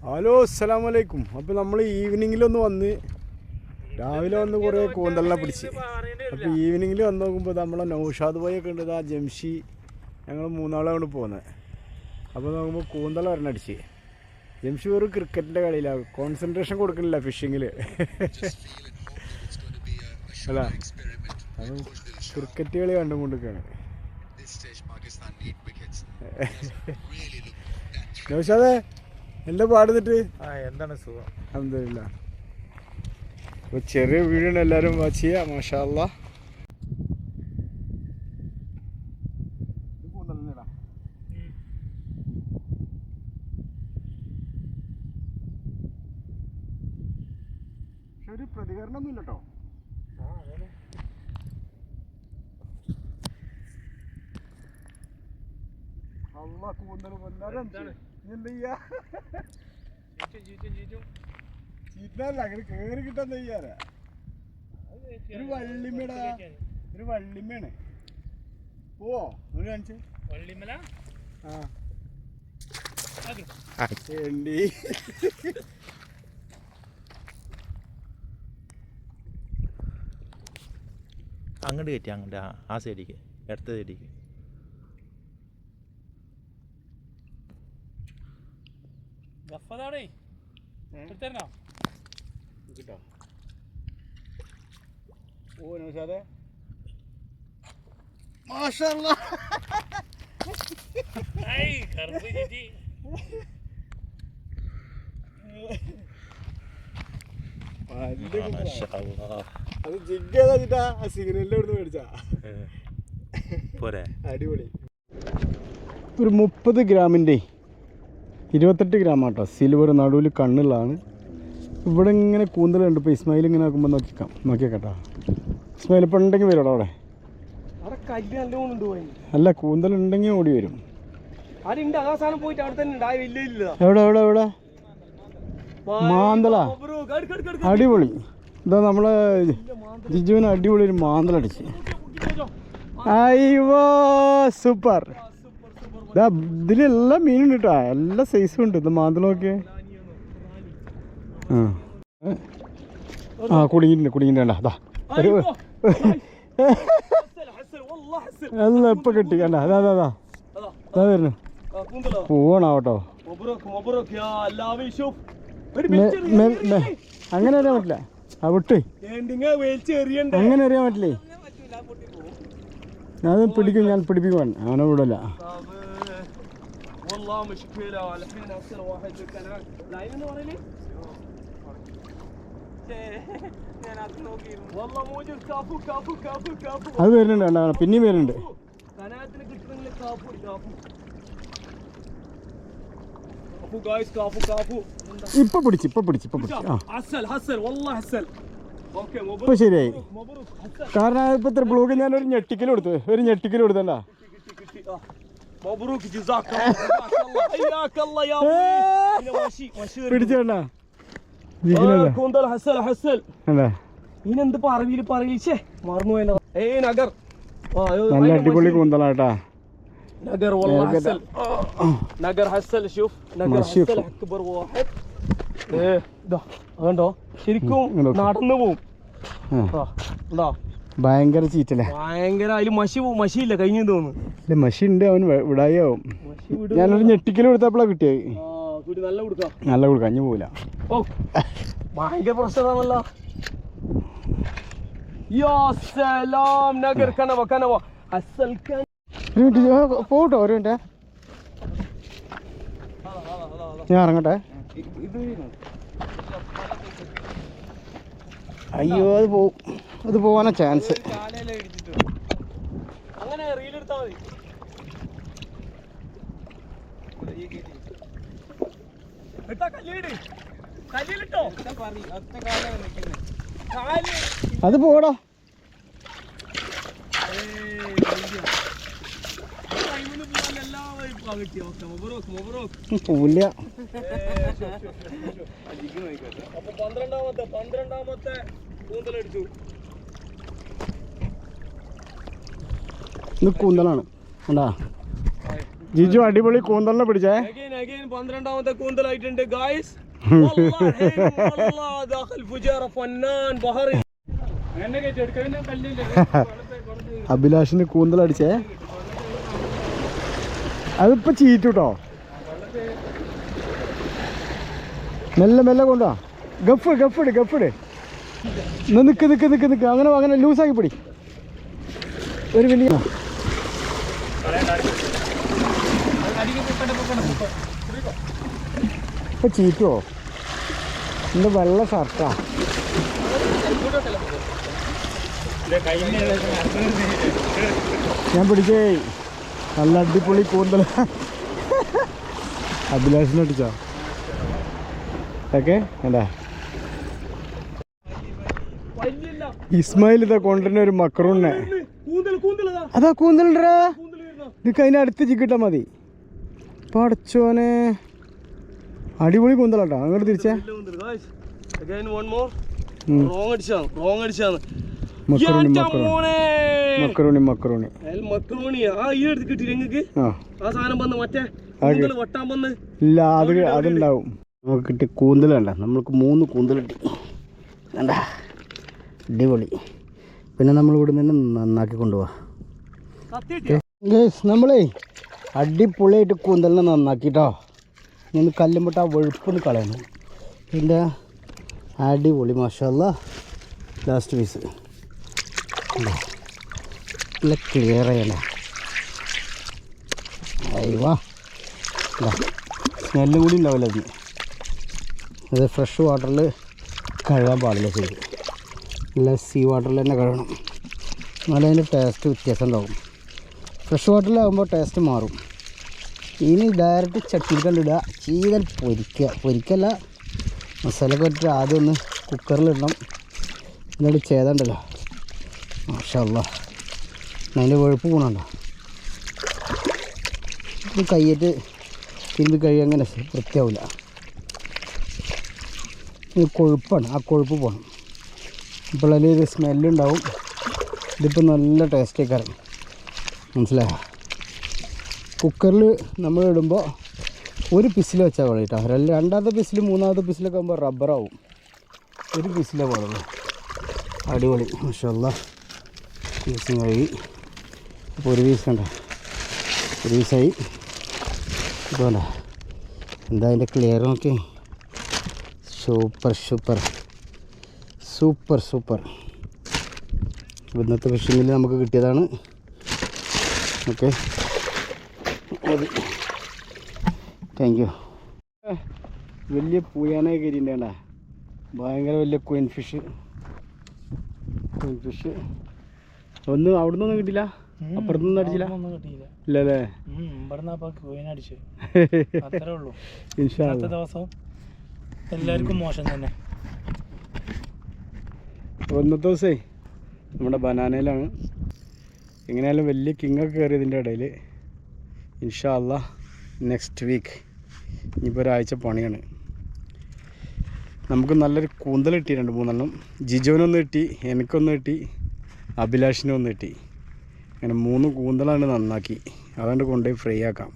Hello അസ്സലാമു അലൈക്കും. അപ്പോൾ നമ്മൾ ഈവനിങ്ങിലൊന്ന് വന്ന് രാവിലെ വന്ന് കുറേ കൂന്തലിനെ പിടിച്ച്. അപ്പോൾ ഈവനിങ്ങിൽ വന്ന് നോക്കുമ്പോൾ നമ്മളെ നൗഷാദ് ബോയൊക്കെ ഉണ്ട്, ആ ജംഷി, ഞങ്ങൾ മൂന്നാളെ കൊണ്ട് പോകുന്നത്. അപ്പോൾ നോക്കുമ്പോൾ കൂന്തൽ ഒരെണ്ണടിച്ച്. ജംഷി ഒരു ക്രിക്കറ്റിൻ്റെ കളിയിലാണ്, കോൺസെൻട്രേഷൻ കൊടുക്കണില്ല ഫിഷിങ്ങിൽ അല്ല, അത് ക്രിക്കറ്റ് കളി കണ്ടുകൊണ്ടിരിക്കുകയാണ്. നൗഷാദേ, എന്താ പാടുന്നിട്ട്? എന്താണ് സുഖം, അൽഹംദുലില്ലാ. അപ്പോൾ ചെറിയ വീഡിയോ എല്ലാവരും വാച്ച് ചെയ്യുക. മാഷാ അല്ലാഹ്. പക്ഷെ ഒരു പ്രതികരണമൊന്നും ഇല്ല കേട്ടോ. അള്ളാ, കൂന്തൽ കൊല്ലാതെ എന്താ ചെയ്യാ? ചീറ്റല്ല, അങ്ങനെ കേറി കിട്ടാൻ ചെയ്യാറാ. ഒരു വള്ളിമേടാ, ഒരു വള്ളിമേണ്. പോവോ ഒന്ന് കാണിച്ച്? വള്ളിമല വേണ്ടി അങ്ങോട്ട് കയറ്റി, അങ്ങോട്ട് ആ സൈഡിക്ക്, അടുത്ത സൈഡിക്ക്. ഓ നൗഷാദേ, മാഷാഅല്ലാ. അത് ജിഗേതാ, സിഗ്നലിന്റെ അവിടുന്ന് മേടിച്ചാ പോരെ. അടിപൊളി. ഒരു 30 ഗ്രാമിൻ്റെ 28 ഗ്രാം ആട്ടോ, സിൽവർ, നടുവിൽ കണ്ണുള്ളതാണ്. ഇവിടെ ഇങ്ങനെ കൂന്തലുണ്ട്. ഇപ്പോൾ ഇസ്മായിൽ ഇങ്ങനെ നോക്കുമ്പോൾ നോക്കിയേക്കട്ടോ. ഇസ്മായിൽ ഇപ്പം ഉണ്ടെങ്കിൽ വരും അവിടെ. അല്ല, കൂന്തലുണ്ടെങ്കിൽ ഓടി വരും. എവിടെ എവിടെ എവിടെ? മാന്തള, അടിപൊളി. ഇതാ നമ്മളെ ജിജുവിന് അടിപൊളി ഒരു മാന്തളടിച്ച്. അയ്യോ സൂപ്പർ. ഇതാ ഇതിലെല്ലാം മീനുണ്ട് കേട്ടോ, എല്ലാ സൈസും ഉണ്ട്. ഇത് മാന്തളമൊക്കെ ആ കുടുങ്ങിയിട്ടുണ്ട്. അതാ ഒരു എല്ലാം ഇപ്പം കിട്ടി കണ്ട. അതാ അതാ അതാ അതാ വരുന്നു. പോവണാവട്ടോ. അങ്ങനെ അറിയാൻ പറ്റില്ല. ആ വിട്ട് അങ്ങനെ അറിയാൻ പറ്റില്ലേ? ഞാൻ പിടിപ്പിക്കുവാൻ അവനെ വിടല്ല. അത് വരുന്നുണ്ട് കണ്ട, പിന്നെയും വരുന്നുണ്ട്. ഇപ്പൊ പിടിച്ച് ഇപ്പൊ ശരിയായി. കാരണം ഇപ്പത്തെ ബ്ലോഗ് ഞാൻ ഒരു ഞെട്ടിക്കൽ കൊടുത്തല്ല. പിടിച്ചോണ്ട നല്ല അടിപൊളി കൂന്തലാട്ടാ. ശരിക്കും നടന്നു പോവും. ഭയങ്കര ചീറ്റല്ലേ, ഭയങ്കര. അതില് മഷിയില്ല, കഴിഞ്ഞു തോന്നുന്നു. മഷി ഉണ്ട്, അവൻ വിടായാവും. ഞാനൊരു ഞെട്ടിക്കൽ കൊടുത്തപ്പോഴാണ് കിട്ടിയത്. നല്ല കൊടുക്കാം, അഞ്ഞു പോവില്ല. ഓ, ഭയങ്കര പ്രശ്നമാണല്ലോ. പോട്ടോ ഒരു മിനിറ്റ്, ഞാൻ ഇറങ്ങട്ടെ. അയ്യോ, അത് പോവാനാ ചാൻസ്. അങ്ങനെ റീലെടുത്താ മതി. അത് പോടാ. പോവില്ല. അപ്പൊ 12ാമത്തെ കൂന്തലടിച്ചു. ഇത് കൂന്തലാണ് കണ്ടാ. ജിജു അടിപൊളി കൂന്തലിനെ പിടിച്ചേ. Again 12ാമത്തെ കൂന്തലായിട്ടുണ്ട് ഗായ്സ്. ദാഖൽ ഫുജാറ ഫന്നാൻ ബഹറി. അഭിലാഷിന് കൂന്തലടിച്ചേ. അതിപ്പോ ചീറ്റുട്ടോ. മെല്ലെ മെല്ലെ കൊണ്ടുവാ. ഗഫിട് നിക്ക് അങ്ങനെ ലൂസാക്കി പിടി. ഒരു വലിയ ഇപ്പൊ ചീറ്റുവോ? എന്റെ വെള്ള ഷർട്ടാ. ഞാൻ പിടിച്ചേ. നല്ല അടിപൊളി കൂന്തൽ. അഭിലാഷിനടിച്ചോ? ഓക്കെ എന്താ ഇസ്മായിൽ ഇതാ കൊണ്ടുവരുന്ന ഒരു മക്രൂണിനെ. അതാ കൂന്തലുണ്ടാ. നിനക്ക് അതിൻ്റെ അടുത്ത് ചിക്കിട്ടാ മതി. പടച്ചോനെ അടിപൊളി കൂന്തലാട്ടോ. അങ്ങോട്ട് തിരിച്ചേ. ഇല്ല അതുണ്ടാവും. നമുക്ക് കിട്ടിയ കൂന്തൽ കണ്ട. നമ്മൾക്ക് 3 കൂന്തൽ കിട്ടി കണ്ട. അടിപൊളി. പിന്നെ നമ്മൾ ഇവിടെ നിന്ന് നന്നാക്കി കൊണ്ടുപോവാ. നമ്മളേ അടിപൊളിയായിട്ട് കൂന്തലിനെ നന്നാക്കിട്ടോ. ഞാൻ കല്ലുമ്പട്ട ആ വെളുപ്പൊന്ന് കളയണം. പിന്നെ അടിപൊളി മാഷാല്ലാ. ലാസ്റ്റ് പീസ് നല്ല ക്ലിയർ ചെയ്യണേ. അയ്യോ സ്മെല്ലും കൂടി ഉണ്ടാവില്ല അതിന്. അത് ഫ്രഷ് വാട്ടറിൽ കഴുകാൻ പാടില്ല. ചെയ്ത് നല്ല സീ വാട്ടറിൽ തന്നെ കഴുകണം. എന്നാലും അതിൻ്റെ ടേസ്റ്റ് വ്യത്യാസം ഉണ്ടാവും. ഫ്രഷ് വാട്ടറിലാകുമ്പോൾ ടേസ്റ്റ് മാറും. ഇനി ഡയറക്റ്റ് ചട്ടിയിൽ കണ്ടിടുക. ചീതൽ പൊരിക്കല്ല മസാലയൊക്കെ ഇട്ടിട്ട് ആദ്യം ഒന്ന് കുക്കറിലിടണം. എന്നിട്ട് ചെയ്തണ്ടല്ലോ. മാഷാ അല്ലാ. അതിൻ്റെ വെളുപ്പ് പോകണുണ്ടോ? ഇത് കയ്യേറ്റ് തിരുമ്പി കഴിയാൻ അങ്ങനെ വൃത്തിയാവില്ല. ഇത് കൊഴുപ്പാണ്. ആ കൊഴുപ്പ് പോകണം. ഇപ്പോൾ അതിൽ ഒരു സ്മെല്ലുണ്ടാവും. ഇതിപ്പോൾ നല്ല ടേസ്റ്റൊക്കെ ഇറങ്ങും. മനസ്സിലായോ? കുക്കറിൽ നമ്മൾ ഇടുമ്പോൾ ഒരു പിസിൽ വെച്ചാൽ മതി കേട്ടോ. രണ്ടാമത്തെ പിസിൽ 3ാമത്തെ പിസിലൊക്കെ ആകുമ്പോൾ റബ്ബറാവും. ഒരു പിസിലേ പാടുള്ളൂ. അടിപൊളി മാഷാ അല്ലാ. പീസും കഴുകി. അപ്പോൾ ഒരു പീസ് കണ്ട. ഒരു പീസായി. ഇപ്പോൾ വേണ്ട എന്താ അതിൻ്റെ ക്ലിയർ നോക്കി. സൂപ്പർ. ഇന്നത്തെ ഫിഷിങ്ങിൽ നമുക്ക് കിട്ടിയതാണ്. Okay thank you. വലിയ പൂയാനായി കയറിയിട്ടുണ്ട. ഭയങ്കര വലിയ ക്വീൻ ഫിഷ്. ഒന്നും അവിടെ നിന്നൊന്നും കിട്ടില്ല. അപ്പുറത്തൊന്നും അടിച്ചില്ല. ഇല്ലല്ലേ? എല്ലാവർക്കും മോശം തന്നെ. ഇന്നത്തെ ദിവസേ നമ്മുടെ ബനാനയിലാണ്. എങ്ങനെയായാലും വലിയ കിങ്ങൊക്കെ കയറിയതിൻ്റെ ഇടയിൽ ഇൻഷാ അല്ലാ നെക്സ്റ്റ് വീക്ക് ഇനിയിപ്പോൾ ഒരാഴ്ച പണിയാണ്. നമുക്ക് നല്ലൊരു കൂന്തൽ കിട്ടിയിട്ടുണ്ട് 3 ജിജോനൊന്ന് കിട്ടി, എനിക്കൊന്ന് കിട്ടി, അഭിലാഷിനൊന്ന് കിട്ടി. അങ്ങനെ 3 കൂന്തലാണ് നന്നാക്കി. അതുകൊണ്ട് കൊണ്ടുപോയി ഫ്രൈ ആക്കാം.